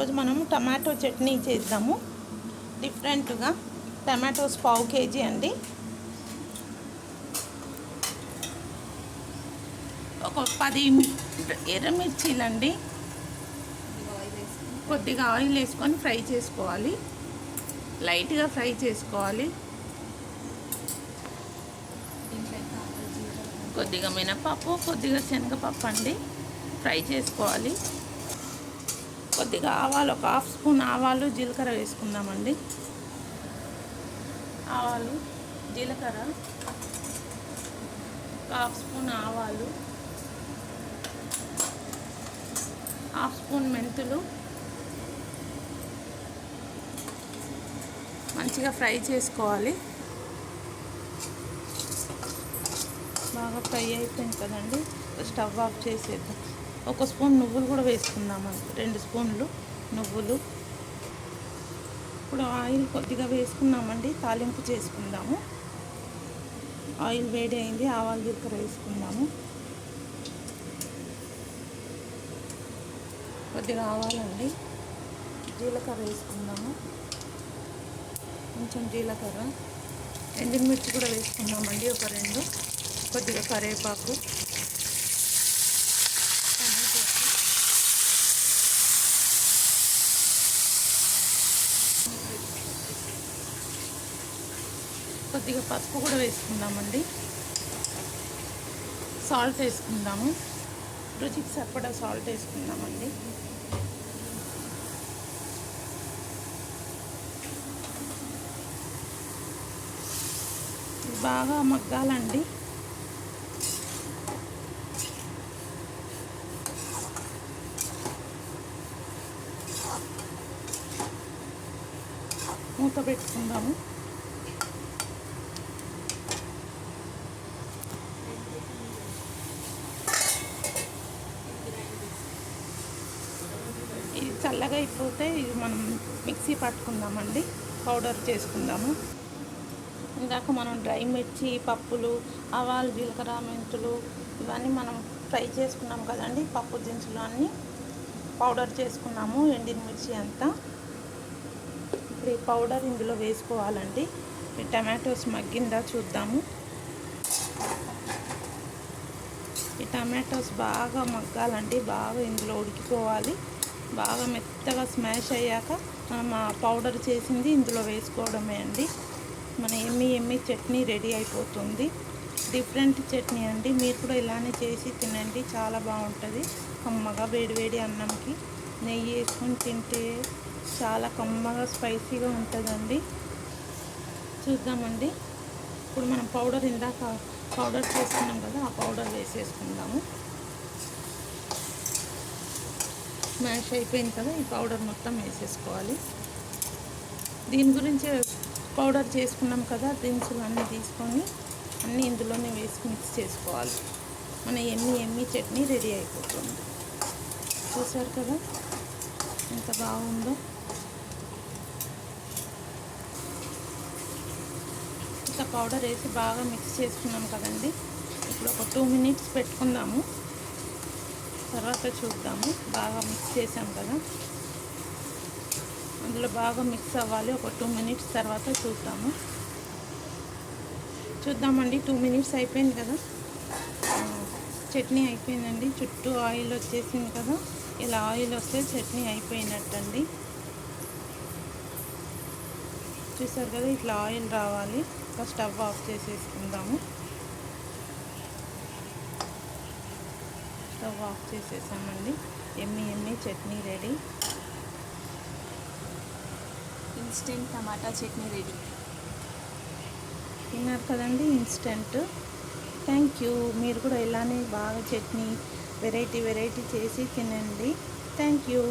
ఈరోజు మనము టమాటో చట్నీ చేద్దాము. డిఫరెంట్గా టమాటోస్ 1/2 kg అండి. ఒక 10 ఎర్రమిర్చీలండి. కొద్దిగా ఆయిల్ వేసుకొని ఫ్రై చేసుకోవాలి. లైట్గా ఫ్రై చేసుకోవాలి. కొద్దిగా మినపప్పు, కొద్దిగా శనగపప్పు అండి ఫ్రై చేసుకోవాలి. కొద్దిగా ఆవాలు, ఒక 1/2 స్పూన్ ఆవాలు, జీలకర్ర వేసుకుందామండి. ఆవాలు, జీలకర్ర, 1/2 స్పూన్ ఆవాలు, 1/2 స్పూన్ మెంతులు మంచిగా ఫ్రై చేసుకోవాలి. బాగా ఫ్రై అయిపోయింది కదండి, స్టవ్ ఆఫ్ చేసేద్దాం. 1 స్పూన్ నువ్వులు కూడా వేసుకుందామండి, 2 స్పూన్లు నువ్వులు. ఇప్పుడు ఆయిల్ కొద్దిగా వేసుకున్నామండి, తాలింపు చేసుకుందాము. ఆయిల్ వేడి అయింది, ఆవాలు జీలకర్ర వేసుకుందాము. కొద్దిగా ఆవాలండి, జీలకర్ర వేసుకుందాము. కొంచెం జీలకర్ర, ఎండుమిర్చి కూడా వేసుకుందామండి, ఒక 2. కొద్దిగా కరివేపాకు, కొద్దిగా పసుపు కూడా వేసుకుందామండి. సాల్ట్ వేసుకుందాము, రుచికి సరిపడా సాల్ట్ వేసుకుందామండి. బాగా మగ్గాలండి. మూత పెట్టుకుందాము. ఇది చల్లగా అయిపోతే ఇది మనం మిక్సీ పట్టుకుందామండి, పౌడర్ చేసుకుందాము. ఇందాక మనం డ్రై మిర్చి, పప్పులు, ఆవాలు, జీలకర్ర, మెంతులు ఇవన్నీ మనం ఫ్రై చేసుకున్నాం కదండి. పప్పు దినుసులు అన్నీ పౌడర్ చేసుకున్నాము, ఎండిన మిర్చి అంతా. ఇప్పుడు ఈ పౌడర్ ఇందులో వేసుకోవాలండి. ఈ టమాటోస్ మగ్గిందా చూద్దాము. ఈ టమాటోస్ బాగా మగ్గాలండి, బాగా ఇందులో ఉడికిపోవాలి. బాగా మెత్తగా స్మాష్ అయ్యాక మనం ఆ పౌడర్ చేసింది ఇందులో వేసుకోవడమే అండి. మన ఎమ్మి చట్నీ రెడీ అయిపోతుంది. డిఫరెంట్ చట్నీ అండి, మీరు కూడా ఇలానే చేసి తినండి, చాలా బాగుంటుంది. కమ్మగా వేడివేడి అన్నంకి నెయ్యి వేసుకొని తింటే చాలా కమ్మగా స్పైసీగా ఉంటుందండి. చూద్దామండి. ఇప్పుడు మనం పౌడర్ ఇందాక పౌడర్ చేసుకున్నాం కదా, ఆ పౌడర్ వేసేసుకుందాము. స్మాష్ అయిపోయింది కదా, ఈ పౌడర్ మొత్తం వేసేసుకోవాలి. దీని గురించి పౌడర్ చేసుకున్నాం కదా, దినుసులు అన్నీ తీసుకొని అన్నీ ఇందులోనే వేసి మిక్స్ చేసుకోవాలి. మన ఎమ్మి చట్నీ రెడీ అయిపోతుంది. చూసారు కదా ఎంత బాగుందో. ఇంకా పౌడర్ వేసి బాగా మిక్స్ చేసుకున్నాం కదండి. ఇప్పుడు ఒక 2 minutes పెట్టుకుందాము, తర్వాత చూద్దాము. బాగా మిక్స్ చేసాం కదా, అందులో బాగా మిక్స్ అవ్వాలి. ఒక 2 minutes తర్వాత చూద్దామండి. 2 minutes అయిపోయింది కదా, చట్నీ అయిపోయిందండి. చుట్టూ ఆయిల్ వచ్చేసింది కదా, ఇలా ఆయిల్ వస్తే చట్నీ అయిపోయినట్టండి. చూసారు కదా, ఇట్లా ఆయిల్ రావాలి. ఇంకా స్టవ్ ఆఫ్ చేసేసుకుందాము. స్టవ్ ఆఫ్ చేసేసామండి. ఎమ్మి chutney ready. Instant tomato chutney ready. తిన్నారు కదండి, ఇన్స్టెంట్. Thank you. మీరు కూడా ఇలానే బాగా చట్నీ వెరైటీ చేసి తినండి. Thank you.